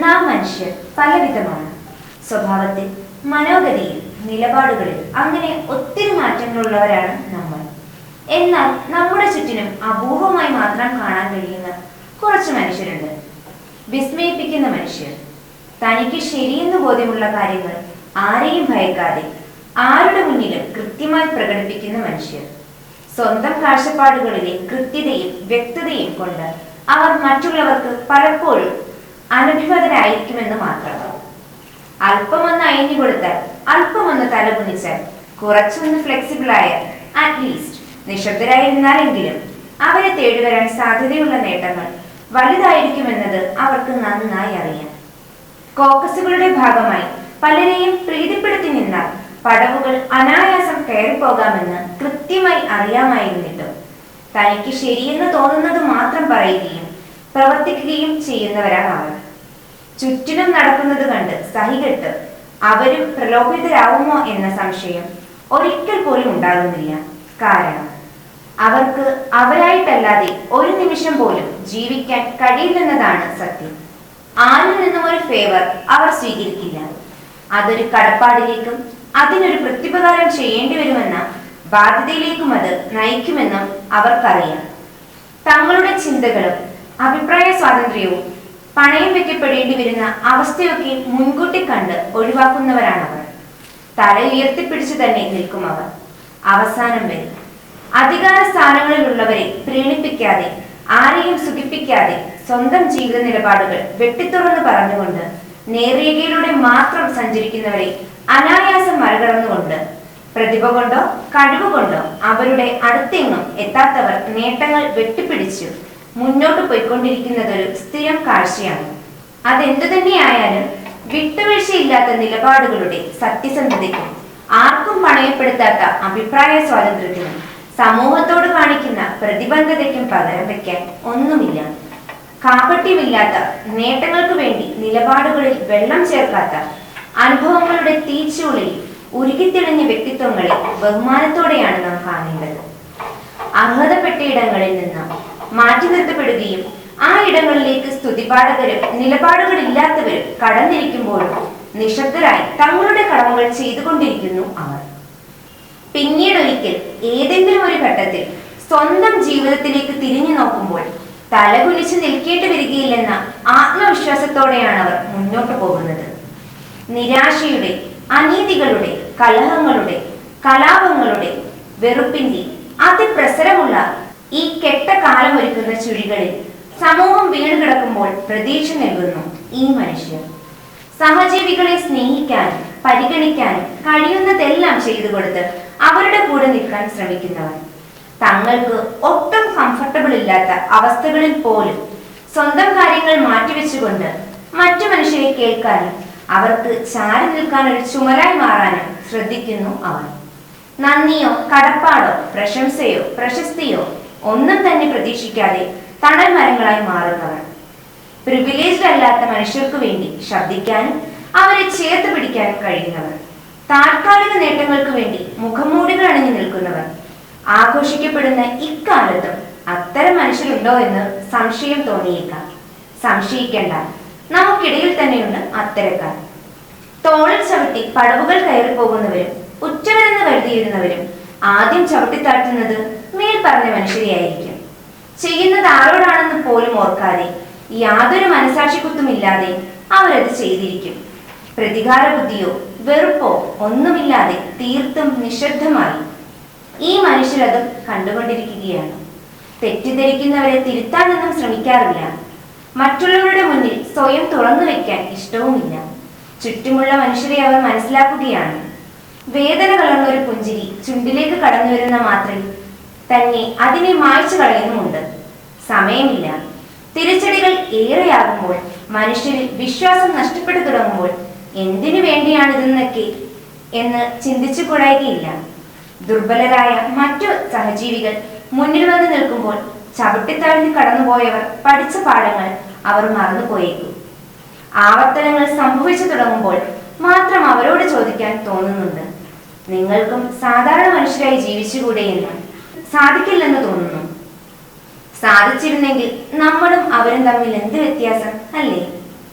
നാം മനുഷ്യർ പലവിധമാണ്. സ്വഭാവത്തിൽ, മനോഗതിയിൽ, നിലപാടുകളിൽ അങ്ങനെ ഒത്തിരി മാറ്റങ്ങളുള്ളവരാണ് നമ്മൾ. എന്നാൽ നമ്മുടെ ചുറ്റിനും അപൂർവമായി മാത്രം കാണാൻ കഴിയുന്ന കുറച്ച് മനുഷ്യരുണ്ട്. വിസ്മയിപ്പിക്കുന്ന മനുഷ്യർ. തനിക്ക് ശരിയെന്ന് ബോധ്യമുള്ള കാര്യങ്ങൾ ആരെയും ഭയക്കാതെ ആരുടെ മുന്നിലും കൃത്യമായി പ്രകടിപ്പിക്കുന്ന മനുഷ്യർ. സ്വന്തം കാഴ്ചപ്പാടുകളിലെ കൃത്യതയും വ്യക്തതയും കൊണ്ട് അവർ മറ്റുള്ളവർക്ക് പലപ്പോഴും അനഭിമതരായിരിക്കുമെന്ന് മാത്രം. അല്പമൊന്ന് അയഞ്ഞു കൊടുത്താൽ, അല്പമൊന്ന് തലകുനിച്ചാൽ, കുറച്ചൊന്ന് ഫ്ലെക്സിബിളായ, അറ്റ്ലീസ്റ്റ് നിശബ്ദരായിരുന്നാലെങ്കിലും അവരെ തേടിവരാൻ സാധ്യതയുള്ള നേട്ടങ്ങൾ വലുതായിരിക്കുമെന്നത് അവർക്ക് നന്നായി അറിയാം. കോക്കസുകളുടെ ഭാഗമായി പലരെയും പ്രീതിപ്പെടുത്തി നിന്നാൽ പടവുകൾ അനായാസം കയറിപ്പോകാമെന്ന് കൃത്യമായി അറിയാമായിരുന്നിട്ടും തനിക്ക് ശരിയെന്ന് തോന്നുന്നത് മാത്രം പറയുകയും പ്രവർത്തിക്കുകയും ചെയ്യുന്നവരാണ് അവർ. ചുറ്റിനും നടക്കുന്നത് കണ്ട് സഹികെട്ട് അവരും പ്രലോഭിതരാവുമോ എന്ന സംശയം ഒരിക്കൽ പോലും ഉണ്ടാകുന്നില്ല. കാരണം അവർക്ക് അവരായിട്ടല്ലാതെ ഒരു നിമിഷം പോലും ജീവിക്കാൻ കഴിയില്ലെന്നതാണ് സത്യം. ആരിൽ നിന്നും ഒരു ഫേവർ അവർ സ്വീകരിക്കില്ല. അതൊരു കടപ്പാടിലേക്കും അതിനൊരു പ്രത്യുപകാരം ചെയ്യേണ്ടി വരുമെന്ന ബാധ്യതയിലേക്കും അത് നയിക്കുമെന്നും അവർക്കറിയാം. തങ്ങളുടെ ചിന്തകളും അഭിപ്രായ സ്വാതന്ത്ര്യവും പണയം വെക്കപ്പെടേണ്ടി വരുന്ന അവസ്ഥയൊക്കെ മുൻകൂട്ടി കണ്ട് ഒഴിവാക്കുന്നവരാണവർ. തല ഉയർത്തിപ്പിടിച്ചു തന്നെ നിൽക്കും അവർ അവസാനം വരെ. അധികാര സ്ഥാനങ്ങളിലുള്ളവരെ പ്രീണിപ്പിക്കാതെ, ആരെയും സുഖിപ്പിക്കാതെ, സ്വന്തം ജീവിത നിലപാടുകൾ വെട്ടിത്തുറന്ന് പറഞ്ഞുകൊണ്ട് നേർരേഖയിലൂടെ മാത്രം സഞ്ചരിക്കുന്നവരെ അനായാസം മറികടന്നുകൊണ്ട് പ്രതിഭ കൊണ്ടോ കഴിവുകൊണ്ടോ അവരുടെ അടുത്തെങ്ങും എത്താത്തവർ നേട്ടങ്ങൾ വെട്ടിപ്പിടിച്ചു മുന്നോട്ട് പോയിക്കൊണ്ടിരിക്കുന്നതൊരു സ്ഥിരം കാഴ്ചയാണ്. അതെന്തു തന്നെയായാലും വിട്ടുവീഴ്ചയില്ലാത്ത നിലപാടുകളുടെ സത്യസന്ധതയ്ക്കും ആർക്കും പണയപ്പെടുത്താത്ത അഭിപ്രായ സ്വാതന്ത്ര്യത്തിനും സമൂഹത്തോട് കാണിക്കുന്ന പ്രതിബദ്ധതയ്ക്കും പകരം വയ്ക്കാൻ ഒന്നുമില്ല. കാപട്യമില്ലാത്ത, നേട്ടങ്ങൾക്ക് വേണ്ടി നിലപാടുകളിൽ വെള്ളം ചേർക്കാത്ത, അനുഭവങ്ങളുടെ തീച്ചൂളിൽ ഉരുകിത്തെളിഞ്ഞ വ്യക്തിത്വങ്ങളെ ബഹുമാനത്തോടെയാണ് നാം കാണേണ്ടത്. അർഹതപ്പെട്ട ഇടങ്ങളിൽ നിന്ന് മാറ്റി നിർത്തപ്പെടുകയും ആ ഇടങ്ങളിലേക്ക് സ്തുതിപാഠകരും നിലപാടുകളില്ലാത്തവരും കടന്നിരിക്കുമ്പോഴും നിശബ്ദരായി തങ്ങളുടെ കടമകൾ ചെയ്തുകൊണ്ടിരിക്കുന്നു അവർ. പിന്നീടൊരിക്കൽ ഏതെങ്കിലും ഒരു ഘട്ടത്തിൽ സ്വന്തം ജീവിതത്തിലേക്ക് തിരിഞ്ഞു നോക്കുമ്പോൾ തലകുനിച്ച് നിൽക്കേണ്ടി വരികയില്ലെന്ന ആത്മവിശ്വാസത്തോടെയാണ് അവർ മുന്നോട്ട് പോകുന്നത്. നിരാശയുടെ, അനീതികളുടെ, കലഹങ്ങളുടെ, കലാപങ്ങളുടെ, വെറുപ്പിന്റെ അതിപ്രസരമുള്ള ഈ കെട്ട കാലമൊരുക്കുന്ന ചുഴികളിൽ സമൂഹം വീണുകിടക്കുമ്പോൾ പ്രതീക്ഷ നൽകുന്നു ഈ മനുഷ്യർ. സഹജീവികളെ സ്നേഹിക്കാനും പരിഗണിക്കാനും കഴിയുന്നതെല്ലാം ചെയ്തു കൊടുത്ത് അവരുടെ കൂടെ നിൽക്കാൻ ശ്രമിക്കുന്നവർ. തങ്ങൾക്ക് ഒട്ടും കംഫർട്ടബിൾ ഇല്ലാത്ത അവസ്ഥകളിൽ പോലും സ്വന്തം കാര്യങ്ങൾ മാറ്റിവെച്ചുകൊണ്ട് മറ്റു മനുഷ്യരെ കേൾക്കാനും അവർക്ക് ചാരി നിൽക്കാൻ ഒരു ചുമലായി മാറാനും ശ്രദ്ധിക്കുന്നു അവർ. നന്ദിയോ കടപ്പാടോ പ്രശംസയോ പ്രശസ്തിയോ ഒന്നും തന്നെ പ്രതീക്ഷിക്കാതെ തണൽ മരങ്ങളായി മാറുന്നവർ. പ്രിവിലേജ്ഡ് അല്ലാത്ത മനുഷ്യർക്ക് വേണ്ടി ശബ്ദിക്കാനും അവരെ ചേർത്ത് പിടിക്കാനും കഴിയുന്നവർ. താൽക്കാലിക നേട്ടങ്ങൾക്ക് വേണ്ടി മുഖംമൂടികൾ അണിഞ്ഞു നിൽക്കുന്നവർ. ആഘോഷിക്കപ്പെടുന്ന ഇക്കാലത്തും അത്തരം മനുഷ്യരുണ്ടോ എന്ന് സംശയം തോന്നിയേക്കാം. സംശയിക്കേണ്ട, നമുക്കിടയിൽ തന്നെയുണ്ട് അത്തരക്കാർ. തോളിൽ ചവിട്ടി പടവുകൾ കയറി പോകുന്നവരും ഉറ്റവരെന്ന് കരുതിയിരുന്നവരും ആദ്യം ചവിട്ടിത്താഴ്ത്തുന്നത് മേൽ പറഞ്ഞ മനുഷ്യരെയായിരിക്കും. ചെയ്യുന്നത് ആരോടാണെന്ന് പോലും ഓർക്കാതെ, യാതൊരു മനസാക്ഷിക്കുത്തുമില്ലാതെ അവരത് ചെയ്തിരിക്കും. പ്രതികാര ബുദ്ധിയോ വെറുപ്പോ ഒന്നുമില്ലാതെ തീർത്തും നിശബ്ദമായി ഈ മനുഷ്യരതും കണ്ടുകൊണ്ടിരിക്കുകയാണ്. തെറ്റിദ്ധരിക്കുന്നവരെ തിരുത്താനൊന്നും ശ്രമിക്കാറില്ല. മറ്റുള്ളവരുടെ മുന്നിൽ സ്വയം തുറന്നു വയ്ക്കാൻ ഇഷ്ടവുമില്ല. ചുറ്റുമുള്ള മനുഷ്യരെ അവർ മനസ്സിലാക്കുകയാണ്. വേദന കലർന്നൊരു പുഞ്ചിരി ചുണ്ടിലേക്ക് കടന്നു വരുന്ന മാത്രയിൽ തന്നെ അതിനെ മായ്ച്ചു കളയുന്നുമുണ്ട്. സമയമില്ല. തിരിച്ചടികൾ ഏറെയാകുമ്പോൾ, മനുഷ്യരിൽ വിശ്വാസം നഷ്ടപ്പെട്ടു തുടങ്ങുമ്പോൾ എന്തിനു വേണ്ടിയാണിതെന്നൊക്കെ എന്ന് ചിന്തിച്ചു കൂടായികയില്ല. ദുർബലരായ മറ്റു സഹജീവികൾ മുന്നിൽ വന്ന് നിൽക്കുമ്പോൾ ചവിട്ടിത്താഴ്ത്തി കടന്നുപോയവർ പഠിച്ച പാഠങ്ങൾ അവർ മറന്നുപോയേക്കും. ആവർത്തനങ്ങൾ സംഭവിച്ചു തുടങ്ങുമ്പോൾ മാത്രം അവരോട് ചോദിക്കാൻ തോന്നുന്നുണ്ട്, നിങ്ങൾക്കും സാധാരണ മനുഷ്യരായി ജീവിച്ചുകൂടെ എന്ന്. സാധിക്കില്ലെന്ന് തോന്നുന്നു. സാധിച്ചിരുന്നെങ്കിൽ നമ്മളും അവരും തമ്മിൽ എന്ത് വ്യത്യാസം, അല്ലേ?